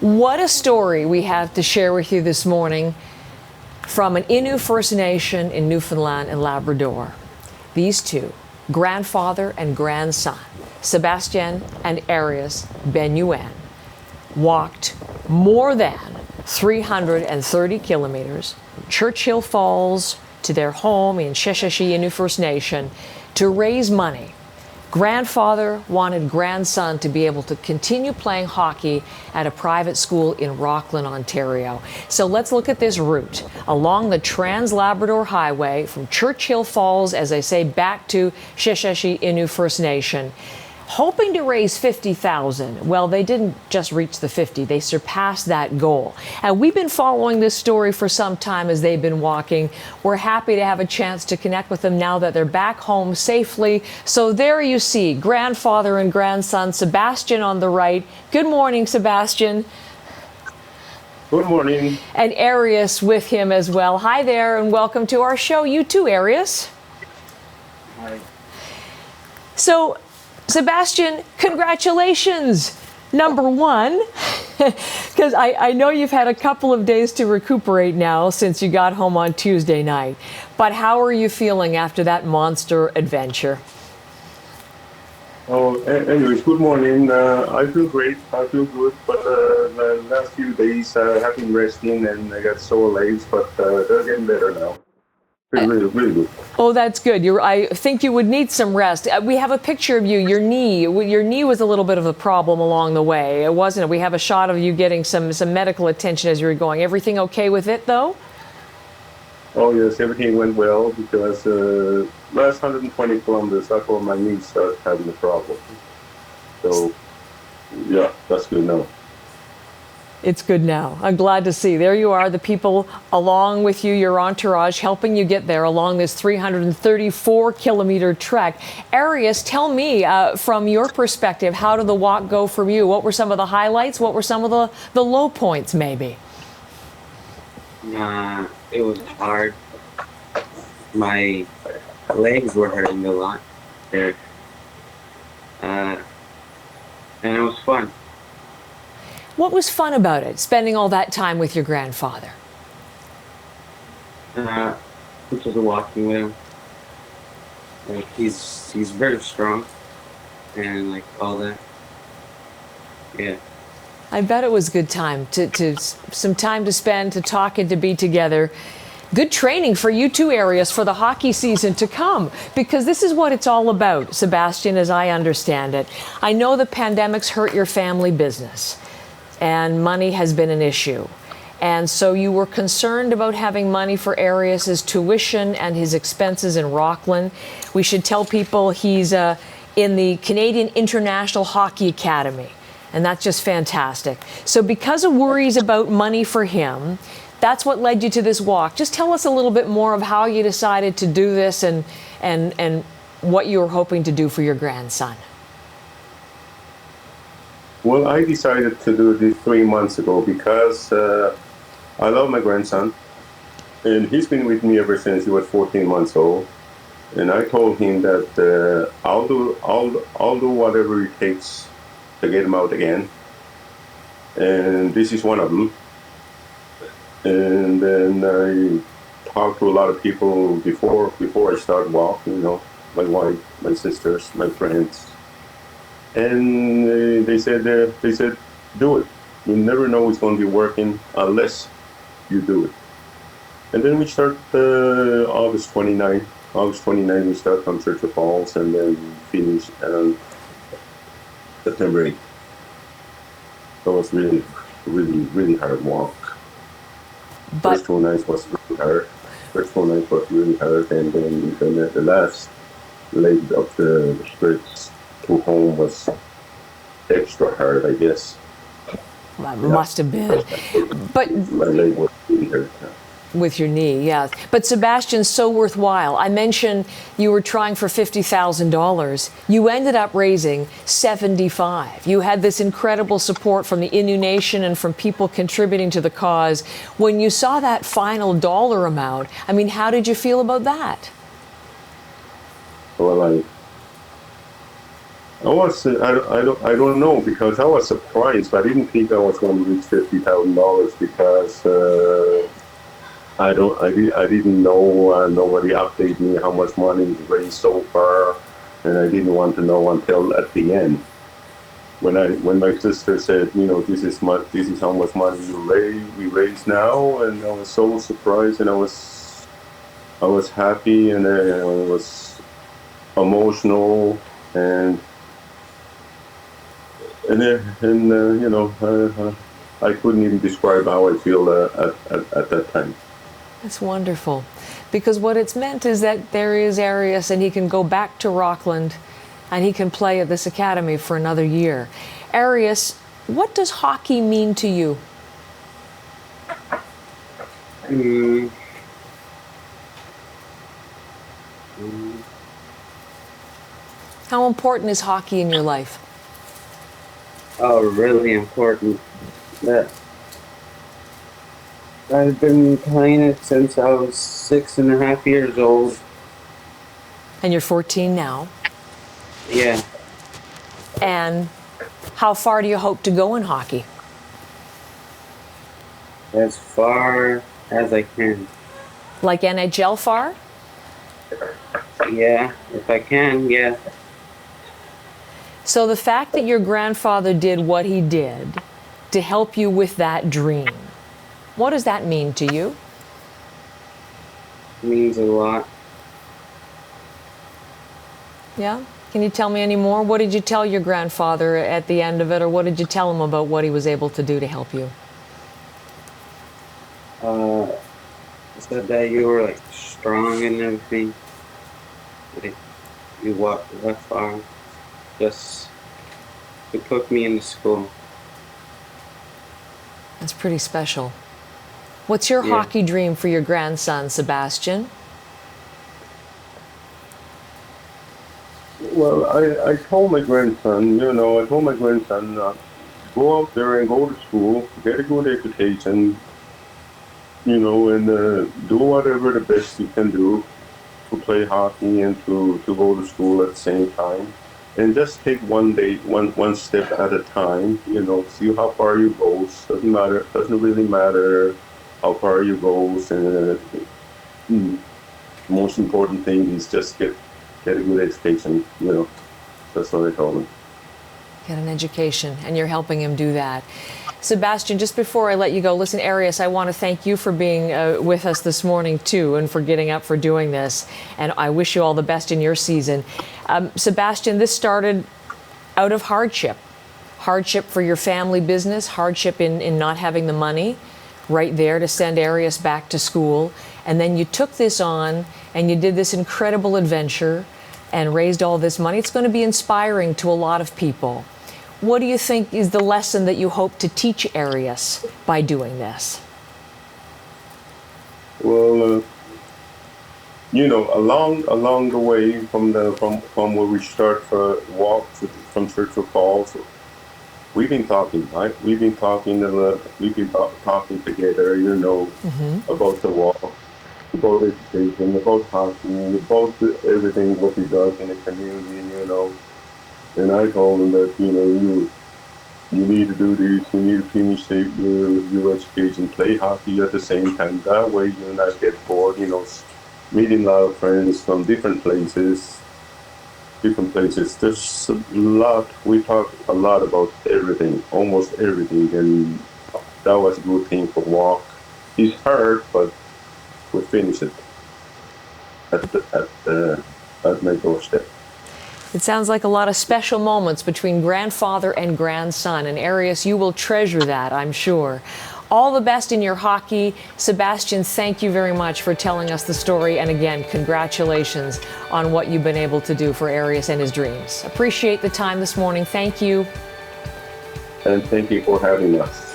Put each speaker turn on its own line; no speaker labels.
What a story we have to share with you this morning from an Innu First Nation in Newfoundland and Labrador. These two, grandfather and grandson, Sebastien and Aries Benuen, walked more than 330 kilometers from Churchill Falls to their home in Sheshatshiu Innu First Nation to raise money. Grandfather wanted grandson to be able to continue playing hockey at a private school in Rockland, Ontario. So let's look at this route along the Trans-Labrador Highway from Churchill Falls, as I say, back to Sheshatshiu Innu First Nation. Hoping to raise $50,000. Well, they didn't just reach the 50, they surpassed that goal. And we've been following this story for some time as they've been walking. We're happy to have a chance to connect with them now that they're back home safely. So there you see grandfather and grandson, Sebastien on the right. Good morning, Sebastien.
Good morning.
And Aries with him as well. Hi there and welcome to our show. You too, Aries.
Hi.
So, Sebastien, congratulations, number one, because I know you've had a couple of days to recuperate now since you got home on Tuesday night. But how are you feeling after that monster adventure?
Oh, anyways, good morning. I feel great. I feel good. But the last few days I have been resting and I got sore legs, but they're getting better now. Really good.
Oh, that's good. I think you would need some rest. We have a picture of you. Your knee was a little bit of a problem along the way, wasn't it? We have a shot of you getting some medical attention as you were going. Everything okay with it, though?
Oh, yes, everything went well because last 120 kilometers, I thought my knee started having a problem. So, yeah, that's good now.
It's good now. I'm glad to see. There you are, the people along with you, your entourage, helping you get there along this 334-kilometer trek. Aries, tell me, from your perspective, how did the walk go for you? What were some of the highlights? What were some of the low points, maybe?
It was hard. My legs were hurting a lot there. And it was fun.
What was fun about it, spending all that time with your grandfather?
Just walking with him. Like he's very strong, and like all that. Yeah.
I bet it was a good time to some time to spend, to talk and to be together. Good training for you two, Aries, for the hockey season to come, because this is what it's all about, Sebastien, as I understand it. I know the pandemic's hurt your family business, and money has been an issue. And so you were concerned about having money for Aries' tuition and his expenses in Rockland. We should tell people he's in the Canadian International Hockey Academy, and that's just fantastic. So because of worries about money for him, that's what led you to this walk. Just tell us a little bit more of how you decided to do this and what you were hoping to do for your grandson.
Well, I decided to do this 3 months ago because I love my grandson, and he's been with me ever since he was 14 months old. And I told him that I'll do whatever it takes to get him out again. And this is one of them. And then I talked to a lot of people before I start walking. You know, my wife, my sisters, my friends. And they said, do it. You never know it's going to be working unless you do it. And then we start August 29. August 29, we start from Churchill Falls and then finish on September 8th. So it was really hard walk. First 2 nights was really hard. And then the last leg of the stretch to home was extra hard, I guess.
Well, it must have been. But
my leg was really hurt.
With your knee, yeah. But Sebastien, so worthwhile. I mentioned you were trying for $50,000. You ended up raising $75,000. You had this incredible support from the Innu Nation and from people contributing to the cause. When you saw that final dollar amount, I mean, how did you feel about that?
Well, I don't know, because I was surprised. I didn't think I was going to reach $50,000 because I didn't know. Nobody updated me how much money is raised so far, and I didn't want to know until at the end. When my sister said, this is how much money we raised now, and I was so surprised, and I was happy, and I was emotional, and I couldn't even describe how I feel at that time.
That's wonderful. Because what it's meant is that there is Aries, and he can go back to Rockland, and he can play at this academy for another year. Aries, what does hockey mean to you? How important is hockey in your life?
Oh, really important. That I've been playing it since I was 6.5 years old.
And you're 14 now.
Yeah.
And how far do you hope to go in hockey?
As far as I can.
Like NHL far?
Yeah, if I can, yeah.
So the fact that your grandfather did what he did to help you with that dream, what does that mean to you?
It means a lot.
Yeah? Can you tell me any more? What did you tell your grandfather at the end of it, or what did you tell him about what he was able to do to help you?
I said that you were like strong and everything. Like, you walked that far just to put me into school.
That's pretty special. What's your hockey dream for your grandson, Sebastien?
Well, I told my grandson, go out there and go to school, get a good education, and do whatever the best you can do to play hockey and to go to school at the same time. And just take one step at a time, see how far you go. Doesn't really matter how far you go. And the most important thing is just get a good education, That's what I told him.
Get an education, and you're helping him do that. Sebastien, just before I let you go, listen, Aries, I want to thank you for being with us this morning, too, and for getting up for doing this. And I wish you all the best in your season. Sebastien, this started out of hardship. Hardship for your family business, hardship in not having the money right there to send Aries back to school. And then you took this on, and you did this incredible adventure and raised all this money. It's going to be inspiring to a lot of people. What do you think is the lesson that you hope to teach Aries by doing this?
Well, along the way from where we start for walk from Churchill Falls, we've been talking, right? We've been talking together, about the walk, about education, about hockey, about everything what he does in the community, And I told him that, you need to do this, you need to finish your education, play hockey at the same time. That way you'll not get bored, meeting a lot of friends from different places. There's a lot, we talk a lot about everything, almost everything, and that was a good thing for walk. It's hard, but we finish it at my doorstep.
It sounds like a lot of special moments between grandfather and grandson. And Aries, you will treasure that, I'm sure. All the best in your hockey. Sebastien, thank you very much for telling us the story. And again, congratulations on what you've been able to do for Aries and his dreams. Appreciate the time this morning. Thank you.
And thank you for having us.